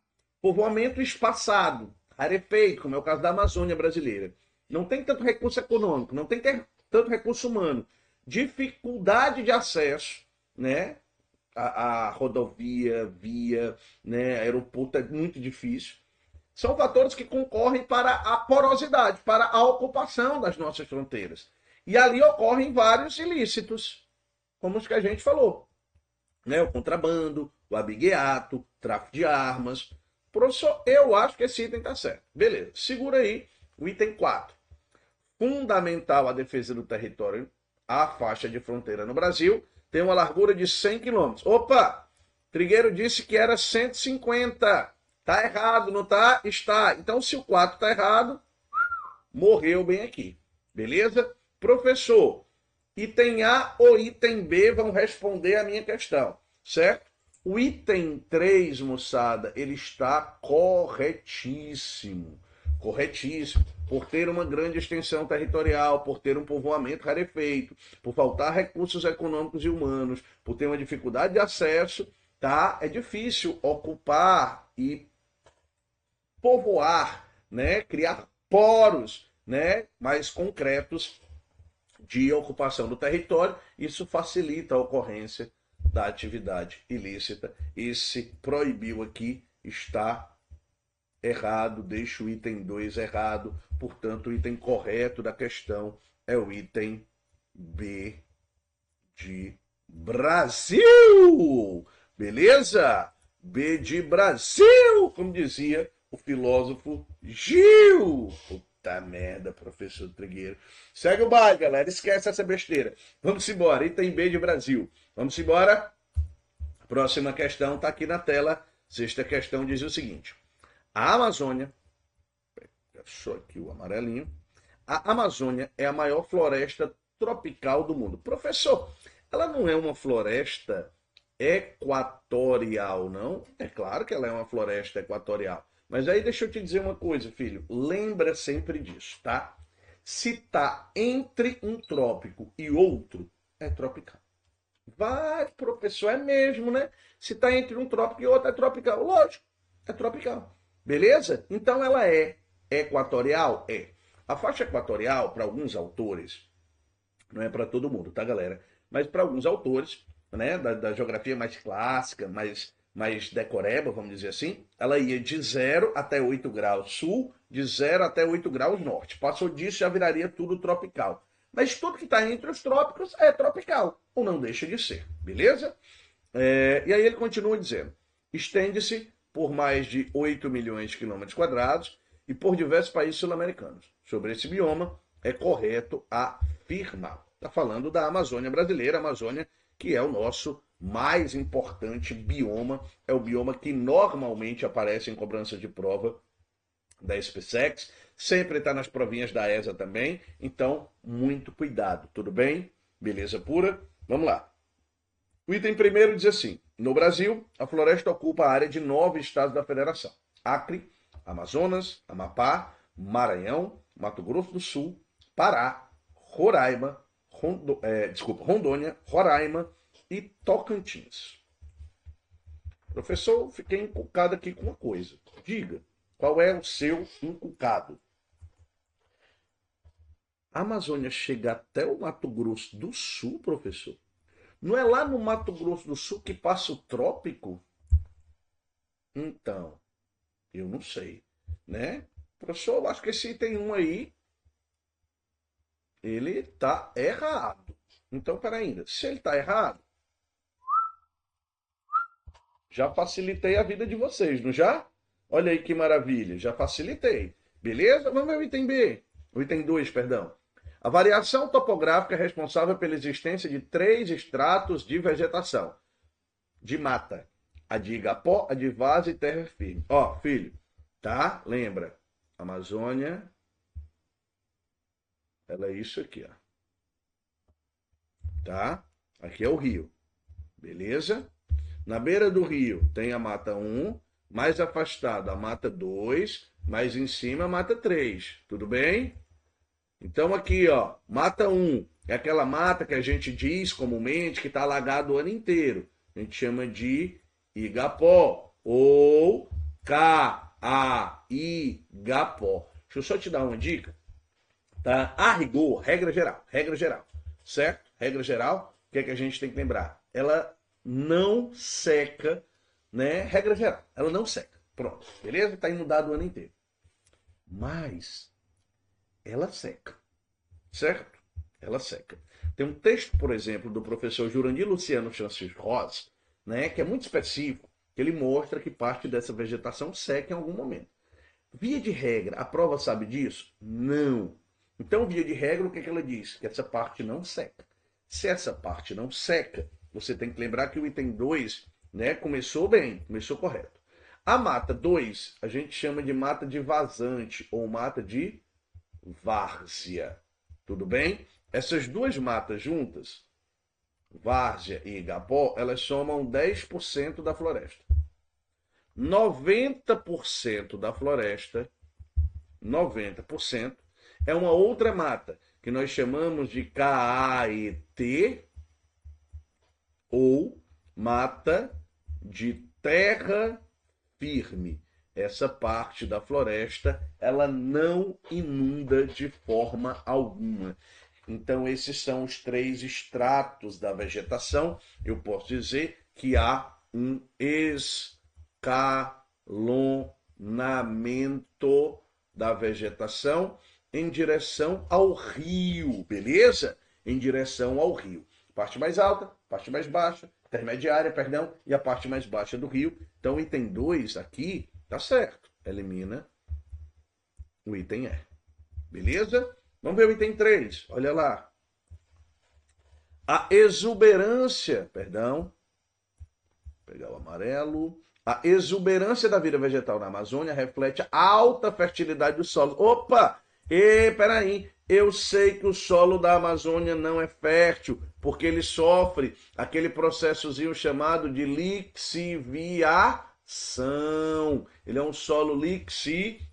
Povoamento espaçado, rarefeito, como é o caso da Amazônia brasileira. Não tem tanto recurso econômico, não tem tanto recurso humano. Dificuldade de acesso, né? A rodovia, via, né? Aeroporto é muito difícil. São fatores que concorrem para a porosidade, para a ocupação das nossas fronteiras. E ali ocorrem vários ilícitos, como os que a gente falou. Né? O contrabando, o abigueato, o tráfico de armas. Professor, eu acho que esse item está certo. Beleza, segura aí o item 4. Fundamental a defesa do território, a faixa de fronteira no Brasil tem uma largura de 100 quilômetros. Opa! Trigueiro disse que era 150. Tá errado, não tá? Está. Então, se o 4 tá errado, morreu bem aqui. Beleza? Professor, item A ou item B vão responder a minha questão, certo? O item 3, moçada, ele está corretíssimo. Corretíssimo. Por ter uma grande extensão territorial, por ter um povoamento rarefeito, por faltar recursos econômicos e humanos, por ter uma dificuldade de acesso, tá? É difícil ocupar e povoar, né? Criar poros, né? Mais concretos de ocupação do território. Isso facilita a ocorrência da atividade ilícita. Esse proibiu aqui está errado, deixa o item 2 errado, portanto o item correto da questão é o item B de Brasil. Beleza? B de Brasil, como dizia o filósofo Gil. Puta merda, professor Trigueiro. Segue o baile, galera. Esquece essa besteira. Vamos embora. Item B de Brasil. Vamos embora. Próxima questão está aqui na tela. Sexta questão diz o seguinte. A Amazônia, só aqui o amarelinho, a Amazônia é a maior floresta tropical do mundo. Professor, ela não é uma floresta equatorial, não? É claro que ela é uma floresta equatorial. Mas aí deixa eu te dizer uma coisa, filho. Lembra sempre disso, tá? Se tá entre um trópico e outro, é tropical. Vai, professor, é mesmo, né? Se tá entre um trópico e outro, é tropical. Lógico, é tropical. Beleza? Então ela é equatorial? É. A faixa equatorial, para alguns autores, não é para todo mundo, tá, galera? Mas para alguns autores, né, da geografia mais clássica, mais decoreba, vamos dizer assim, ela ia de 0 até 8 graus sul, de 0 até 8 graus norte. Passou disso, já viraria tudo tropical. Mas tudo que está entre os trópicos é tropical, ou não deixa de ser, beleza? E aí ele continua dizendo, estende-se por mais de 8 milhões de quilômetros quadrados e por diversos países sul-americanos. Sobre esse bioma, é correto afirmar. Está falando da Amazônia brasileira, a Amazônia que é o nosso mais importante bioma, é o bioma que normalmente aparece em cobrança de prova da SpaceX, sempre está nas provinhas da ESA também, então muito cuidado, tudo bem? Beleza pura? Vamos lá. O item primeiro diz assim, no Brasil, a floresta ocupa a área de 9 estados da federação, Acre, Amazonas, Amapá, Maranhão, Mato Grosso do Sul, Pará, Roraima, Rondônia, Roraima e Tocantins. Professor, fiquei encucado aqui com uma coisa. Diga, qual é o seu encucado? A Amazônia chega até o Mato Grosso do Sul, professor? Não é lá no Mato Grosso do Sul que passa o trópico? Então, eu não sei, né? Professor, eu acho que esse item 1 aí, ele tá errado. Então, peraí, se ele tá errado, já facilitei a vida de vocês, não já? Olha aí que maravilha, já facilitei. Beleza? Vamos ver o item B. O item 2, perdão. A variação topográfica é responsável pela existência de 3 estratos de vegetação. De mata. A de igapó, a de várzea e terra firme. Ó, filho, tá? Lembra? Amazônia, ela é isso aqui, ó. Tá? Aqui é o rio. Beleza? Na beira do rio tem a mata 1, mais afastado a mata 2, mais em cima a mata 3. Tudo bem? Então aqui, ó, mata 1 é aquela mata que a gente diz comumente que está alagado o ano inteiro. A gente chama de igapó ou caigapó. Deixa eu só te dar uma dica, tá? A rigor, regra geral, certo? Regra geral, o que é que a gente tem que lembrar? Ela não seca, né? Regra geral, ela não seca. Pronto, beleza? Está inundado o ano inteiro. Mas ela seca, certo? Ela seca. Tem um texto, por exemplo, do professor Jurandir Luciano Chances Rosa, né, que é muito específico, que ele mostra que parte dessa vegetação seca em algum momento. Via de regra, a prova sabe disso? Não. Então, via de regra, o que é que ela diz? Que essa parte não seca. Se essa parte não seca, você tem que lembrar que o item 2, né, começou bem, começou correto. A mata 2, a gente chama de mata de vazante ou mata de várzea. Tudo bem? Essas duas matas juntas, várzea e igapó, elas somam 10% da floresta. 90% da floresta, 90%, é uma outra mata, que nós chamamos de CAET, ou mata de terra firme. Essa parte da floresta, ela não inunda de forma alguma. Então, esses são os 3 estratos da vegetação. Eu posso dizer que há um escalonamento da vegetação em direção ao rio, beleza? Em direção ao rio. Parte mais alta, parte mais baixa, intermediária, perdão, e a parte mais baixa do rio. Então, o item 2 aqui, tá certo. Elimina o item E. Beleza? Vamos ver o item 3. Olha lá. A exuberância, perdão, vou pegar o amarelo. A exuberância da vida vegetal na Amazônia reflete a alta fertilidade do solo. Opa! Peraí. Eu sei que o solo da Amazônia não é fértil, porque ele sofre aquele processozinho chamado de lixiviação. Ele é um solo lixiviado.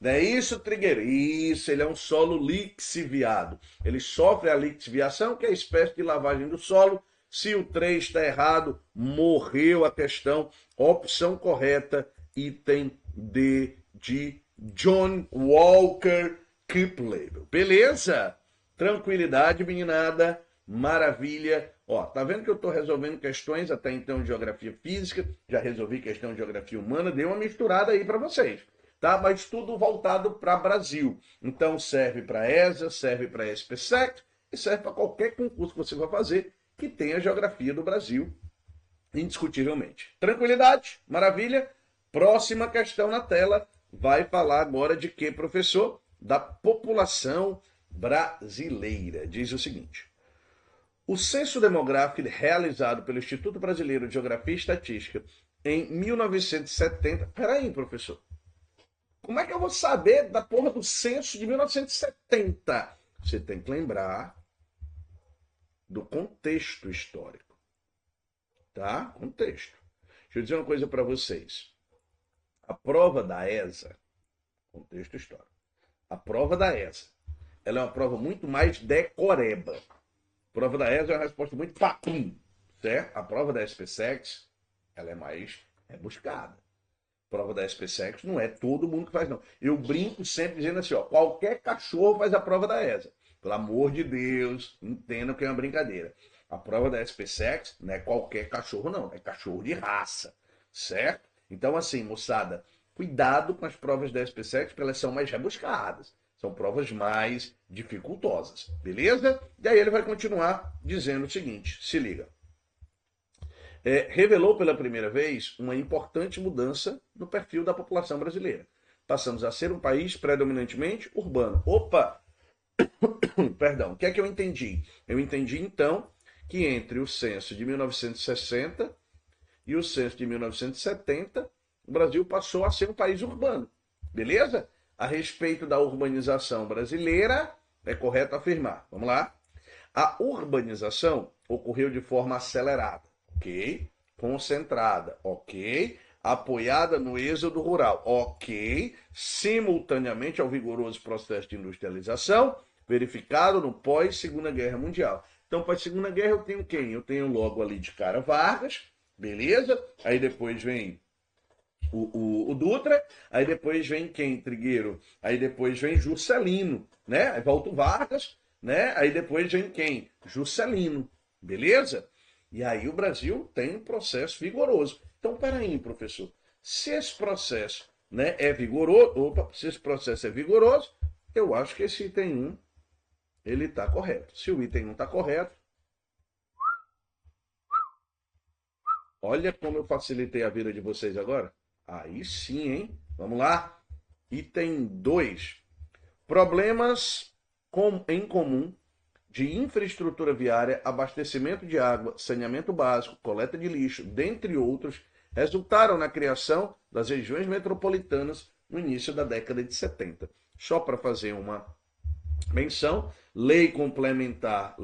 Não é isso, Trigueiro? Isso, ele é um solo lixiviado. Ele sofre a lixiviação, que é a espécie de lavagem do solo. Se o 3 está errado, morreu a questão. Opção correta, item D de John Walker Kipling. Beleza? Tranquilidade, meninada. Maravilha. Ó, tá vendo que eu estou resolvendo questões até então de geografia física, já resolvi questão de geografia humana, dei uma misturada aí para vocês, tá? Mas tudo voltado para Brasil. Então serve para ESA, serve para SPSEC e serve para qualquer concurso que você vai fazer que tenha geografia do Brasil, indiscutivelmente. Tranquilidade? Maravilha? Próxima questão na tela vai falar agora de quê, professor? Da população brasileira. Diz o seguinte: o censo demográfico realizado pelo Instituto Brasileiro de Geografia e Estatística em 1970... Peraí, professor. Como é que eu vou saber da porra do censo de 1970? Você tem que lembrar do contexto histórico. Tá? Contexto. Deixa eu dizer uma coisa para vocês. A prova da ESA, contexto histórico. A prova da ESA. Ela é uma prova muito mais decoreba. A prova da ESA é uma resposta muito papum, certo? A prova da SPSEX, ela é mais rebuscada. A prova da SPSEX não é todo mundo que faz, não. Eu brinco sempre dizendo assim, ó, qualquer cachorro faz a prova da ESA. Pelo amor de Deus, entendam que é uma brincadeira. A prova da SPSEX não é qualquer cachorro, não. É cachorro de raça, certo? Então, assim, moçada, cuidado com as provas da SPSEX, porque elas são mais rebuscadas. São provas mais dificultosas, beleza? E aí ele vai continuar dizendo o seguinte, se liga. Revelou pela primeira vez uma importante mudança no perfil da população brasileira. Passamos a ser um país predominantemente urbano. Opa! Perdão, o que é que eu entendi? Eu entendi, então, que entre o censo de 1960 e o censo de 1970, o Brasil passou a ser um país urbano. Beleza? A respeito da urbanização brasileira, é correto afirmar. Vamos lá? A urbanização ocorreu de forma acelerada, ok? Concentrada, ok? Apoiada no êxodo rural, ok? Simultaneamente ao vigoroso processo de industrialização, verificado no pós-Segunda Guerra Mundial. Então, pós-Segunda Guerra eu tenho quem? Eu tenho logo ali de cara Vargas, beleza? Aí depois vem o Dutra, aí depois vem quem, Trigueiro? Aí depois vem Juscelino, né? Aí volta o Vargas, né? Aí depois vem quem? Juscelino, beleza? E aí o Brasil tem um processo vigoroso. Então, peraí, professor, se esse processo, né, é vigoroso, se esse processo é vigoroso, eu acho que esse item 1, ele está correto. Se o item 1 está correto, olha como eu facilitei a vida de vocês agora. Aí sim, hein? Vamos lá. Item 2. Problemas em comum de infraestrutura viária, abastecimento de água, saneamento básico, coleta de lixo, dentre outros, resultaram na criação das regiões metropolitanas no início da década de 70. Só para fazer uma menção, lei complementar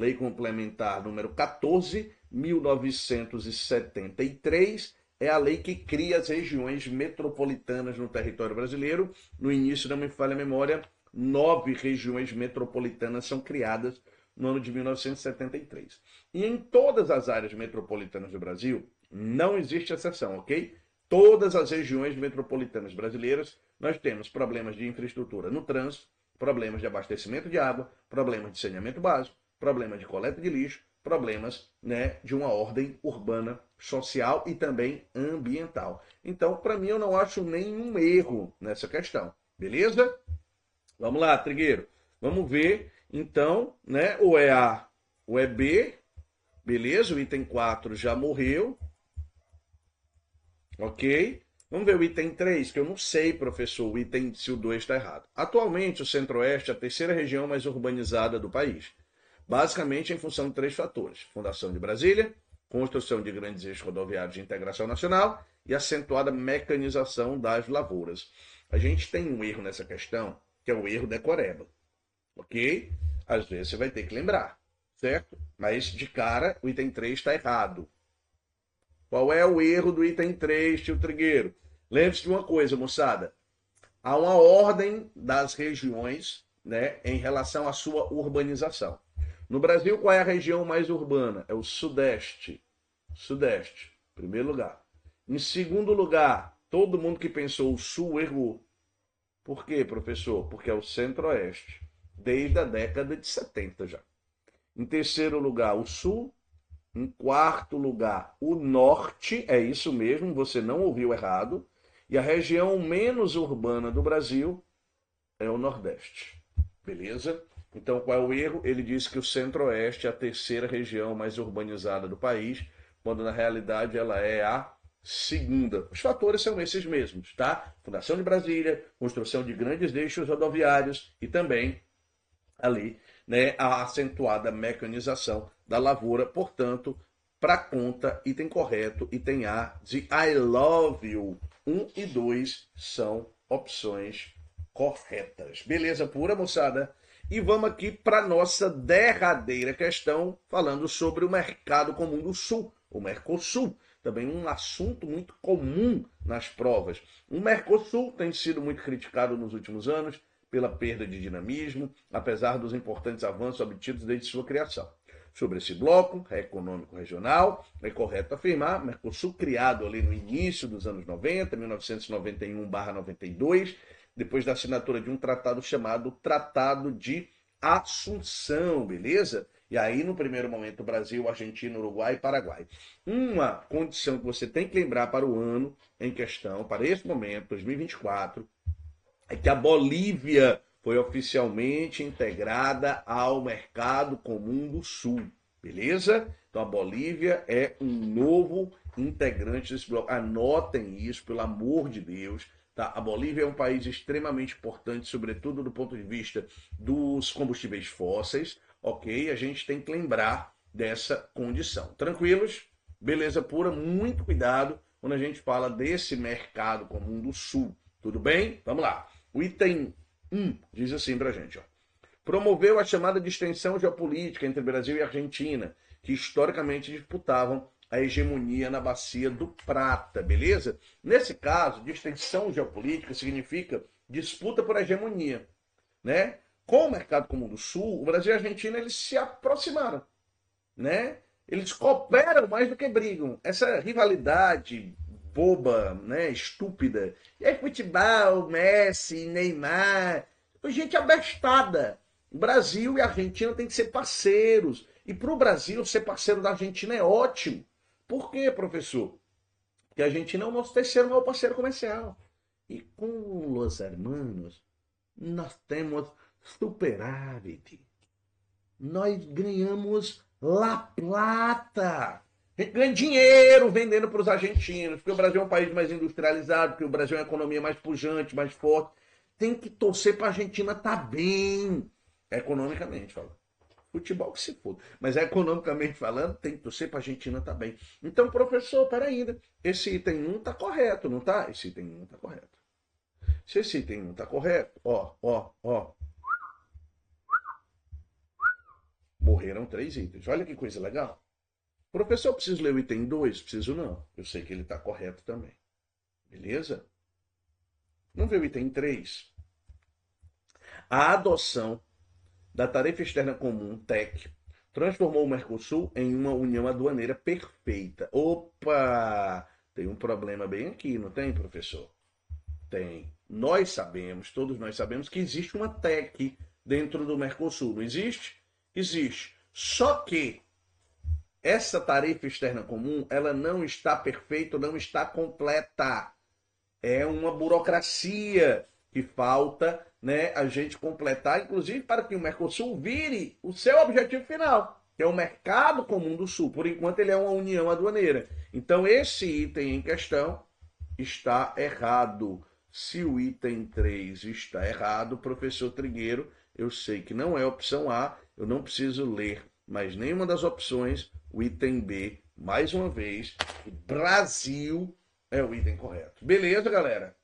número 14, 1973, é a lei que cria as regiões metropolitanas no território brasileiro. No início, não me falha a memória, 9 regiões metropolitanas são criadas no ano de 1973. E em todas as áreas metropolitanas do Brasil, não existe exceção, ok? Todas as regiões metropolitanas brasileiras, nós temos problemas de infraestrutura no trânsito, problemas de abastecimento de água, problemas de saneamento básico, problemas de coleta de lixo, problemas, né, de uma ordem urbana, social e também ambiental. Então, para mim, eu não acho nenhum erro nessa questão. Beleza? Vamos lá, Trigueiro. Vamos ver, então, né, ou é A ou é B. Beleza? O item 4 já morreu. Ok? Vamos ver o item 3, que eu não sei, professor, o item se o 2 está errado. Atualmente, o Centro-Oeste é a terceira região mais urbanizada do país. Basicamente em função de 3 fatores: fundação de Brasília, construção de grandes eixos rodoviários de integração nacional e acentuada mecanização das lavouras. A gente tem um erro nessa questão, que é o erro decoreba. Ok? Às vezes você vai ter que lembrar, certo? Mas de cara, o item 3 está errado. Qual é o erro do item 3, tio Trigueiro? Lembre-se de uma coisa, moçada. Há uma ordem das regiões, né, em relação à sua urbanização. No Brasil, qual é a região mais urbana? É o Sudeste. Sudeste, primeiro lugar. Em segundo lugar, todo mundo que pensou o Sul errou. Por quê, professor? Porque é o Centro-Oeste, desde a década de 70 já. Em terceiro lugar, o Sul. Em quarto lugar, o Norte. É isso mesmo, você não ouviu errado. E a região menos urbana do Brasil é o Nordeste. Beleza? Então, qual é o erro? Ele diz que o Centro-Oeste é a terceira região mais urbanizada do país, quando na realidade ela é a segunda. Os fatores são esses mesmos, tá? Fundação de Brasília, construção de grandes eixos rodoviários e também ali, né, a acentuada mecanização da lavoura. Portanto, para conta, item correto, item A de I love you. 1 e 2 são opções corretas. Beleza pura, moçada? E vamos aqui para nossa derradeira questão, falando sobre o Mercado Comum do Sul, o Mercosul. Também um assunto muito comum nas provas. O Mercosul tem sido muito criticado nos últimos anos pela perda de dinamismo, apesar dos importantes avanços obtidos desde sua criação. Sobre esse bloco econômico regional, é correto afirmar, Mercosul criado ali no início dos anos 90, 1991/92, depois da assinatura de um tratado chamado Tratado de Assunção, beleza? E aí, no primeiro momento, Brasil, Argentina, Uruguai e Paraguai. Uma condição que você tem que lembrar para o ano em questão, para esse momento, 2024, é que a Bolívia foi oficialmente integrada ao Mercado Comum do Sul, beleza? Então a Bolívia é um novo integrante desse bloco. Anotem isso, pelo amor de Deus. Tá? A Bolívia é um país extremamente importante, sobretudo do ponto de vista dos combustíveis fósseis, ok? A gente tem que lembrar dessa condição. Tranquilos? Beleza pura, muito cuidado quando a gente fala desse Mercado Comum do Sul. Tudo bem? Vamos lá. O item 1 diz assim pra gente, ó. Promoveu a chamada distensão geopolítica entre Brasil e Argentina, que historicamente disputavam a hegemonia na bacia do Prata, beleza? Nesse caso, distensão geopolítica significa disputa por hegemonia, né? Com o Mercado Comum do Sul, o Brasil e a Argentina eles se aproximaram, né? Eles cooperam mais do que brigam. Essa rivalidade boba, né, estúpida. E aí futebol, Messi, Neymar, gente abestada. O Brasil e a Argentina têm que ser parceiros. E para o Brasil ser parceiro da Argentina é ótimo. Por quê, professor? Porque a Argentina é o nosso terceiro maior parceiro comercial. E com os hermanos, nós temos superávit. Nós ganhamos La Plata. A gente ganha dinheiro vendendo para os argentinos, porque o Brasil é um país mais industrializado, porque o Brasil é uma economia mais pujante, mais forte. Tem que torcer para a Argentina estar bem, economicamente falando. Futebol que se foda. Mas economicamente falando, tem que torcer para a Argentina estar bem. Então, professor, peraí, ainda. Esse item 1 está correto, não está? Esse item 1 está correto. Se esse item 1 está correto, ó. Morreram 3 itens. Olha que coisa legal. Professor, preciso ler o item 2? Preciso não. Eu sei que ele está correto também. Beleza? Vamos ver o item 3. A adoção da Tarifa Externa Comum, TEC, transformou o Mercosul em uma união aduaneira perfeita. Opa! Tem um problema bem aqui, não tem, professor? Tem. Nós sabemos, todos nós sabemos, que existe uma TEC dentro do Mercosul. Não existe? Existe. Só que essa tarifa externa comum, ela não está perfeita, não está completa. É uma burocracia que falta, né, a gente completar, inclusive para que o Mercosul vire o seu objetivo final, que é o Mercado Comum do Sul. Por enquanto ele é uma união aduaneira. Então esse item em questão está errado. Se o item 3 está errado, professor Trigueiro, eu sei que não é opção A, eu não preciso ler mais nenhuma das opções. O item B, mais uma vez, Brasil é o item correto. Beleza, galera?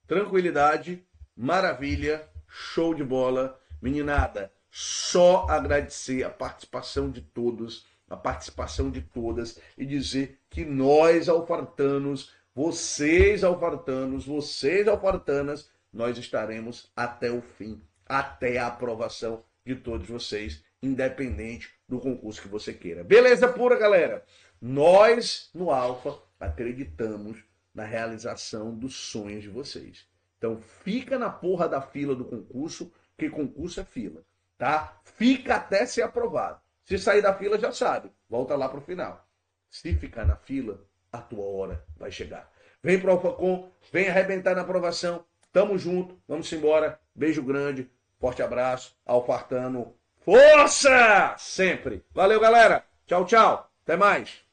Tranquilidade, maravilha, show de bola. Meninada, só agradecer a participação de todos, a participação de todas e dizer que nós, alfartanos, vocês, alfartanos, vocês, alfartanas, nós estaremos até o fim, até a aprovação de todos vocês, independente do concurso que você queira. Beleza pura, galera? Nós, no Alfa, acreditamos na realização dos sonhos de vocês. Então, fica na porra da fila do concurso, que concurso é fila, tá? Fica até ser aprovado. Se sair da fila, já sabe. Volta lá pro final. Se ficar na fila, a tua hora vai chegar. Vem pro AlfaCom, vem arrebentar na aprovação. Tamo junto, vamos embora. Beijo grande, forte abraço, alfartano. Força! Sempre. Valeu, galera. Tchau, tchau. Até mais.